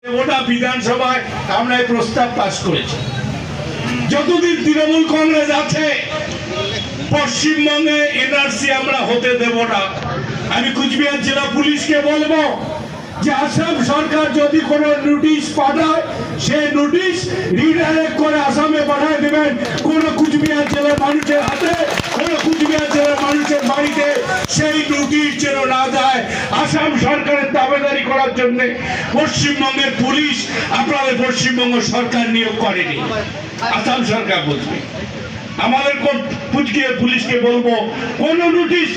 গোটা বিধানসভায় আমরা এই প্রস্তাব পাস করেছি। যতদিন তৃণমূল কংগ্রেস আছে পশ্চিমবঙ্গে এনআরসি আমরা হতে দেব না। আমি কুচবিহার জেলা পুলিশকে বলবো যে আসাম সরকার যদি কোনো নোটিশ পাঠায় সেই নোটিশ রিডাইরেক্ট করে আসামে পাঠায় দেবেন। কোন কুচবিহার জেলার মানুষের হাতে, কোন কুচবিহার জেলার মানুষের বাড়িতে সেই নোটিশ যেন না যায়। আসাম সরকারের দাবেদারি করার জন্য পশ্চিমবঙ্গের পুলিশ আপনাদের পশ্চিমবঙ্গ সরকার নিয়োগ করেনি, আসাম সরকার বুঝবে। আমাদের কুচবিহার পুলিশকে বলবো কোন নোটিশ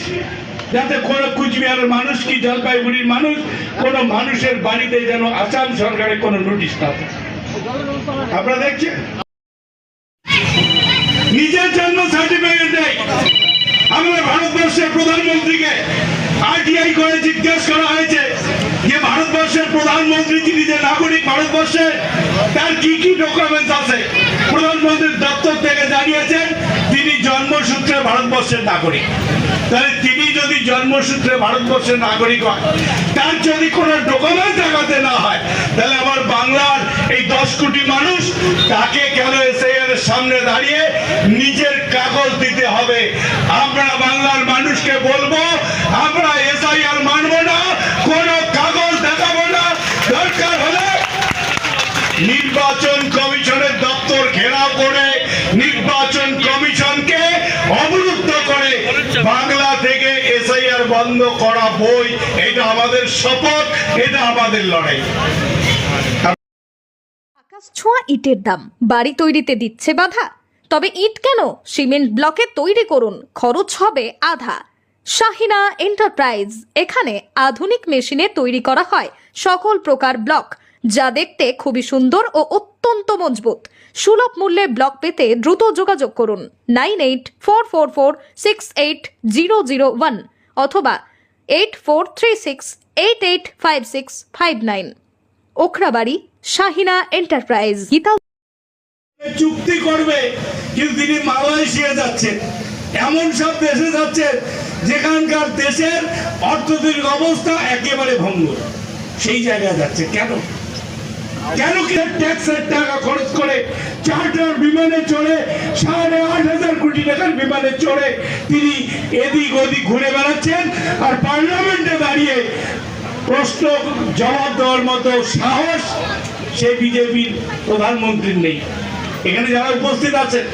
যাতে কোন কুচবিহারের মানুষ কি জলপাইগুড়ির মানুষ কোন মানুষের বাড়িতে যেন আসাম সরকারের কোন নোটিশ না থাকে। আপনারা দেখছেন নিজের জন্য সার্টিফিকেট দেয়। আমাদের ভারতবর্ষের প্রধানমন্ত্রীকে আরটিআই করে জিজ্ঞেস করা হয়েছে যে ভারতবর্ষের প্রধানমন্ত্রী যিনি যে নাগরিক ভারতবর্ষের তার কি কি ডকুমেন্টস আছে। প্রধানমন্ত্রীর দপ্তর থেকে জানিয়েছেন তিনি জন্মসূত্রে ভারতবর্ষের নাগরিক। তাহলে তিনি যদি জন্মসূত্রে ভারতবর্ষের নাগরিক হয়, তার যদি কোনো ডকুমেন্ট দেখাতে না হয়, তাহলে আমার বাংলার এই 10 কোটি মানুষ তাকে কেন এসআইআর এর সামনে দাঁড়িয়ে নিজের কাগজ দিতে হবে? আমরা বাংলার মানুষকে বলবো আমরা এসআইআর মানবো না, কোনো কাগজ দেখাবো না। দরকার হলে নির্বাচন কমিশনের দপ্তর ঘেরাও করে নির্বাচন কমিশনকে অবরুদ্ধ করে বাংলা থেকে এসআইআর বন্ধ করা বই। এটা আমাদের শপথ, এটা আমাদের লড়াই। আকাশ ছোঁয়া ইটের দাম বাড়ি তৈরিতে দিচ্ছে বাধা? তবে ইট কেন, সিমেন্ট ব্লকে তৈরি করুন, খরচ হবে আধা। শাহিনা এন্টারপ্রাইজ, এখানে আধুনিক মেশিনে তৈরি করা হয় সকল প্রকার ব্লক, যা দেখতে খুবই সুন্দর ও অত্যন্ত মজবুত। সুলভ মূল্যে ব্লক পেতে দ্রুত যোগাযোগ করুন 9844468001 অথবা 8436885659। ওখরাবাড়ি, শাহিনা এন্টারপ্রাইজ। চুক্তি করবে কিন্তু তিনি মালয়েশিয়া যাচ্ছেন, এমন সব দেশে যাচ্ছেন যেখানকার দেশের অর্থনৈতিক অবস্থা একেবারে ভঙ্গুর, সেই জায়গায় যাচ্ছে। কেন কেন ট্যাক্সের টাকা খরচ করে চার্টার বিমানে চড়ে 8,500 কোটি টাকার বিমানে চড়ে তিনি এদিক ওদিক ঘুরে বেড়াচ্ছেন, আর পার্লামেন্টে দাঁড়িয়ে প্রশ্ন জবাব দেওয়ার মতো সাহস সে বিজেপির প্রধানমন্ত্রীর নেই। এখানে যারা উপস্থিত আছেন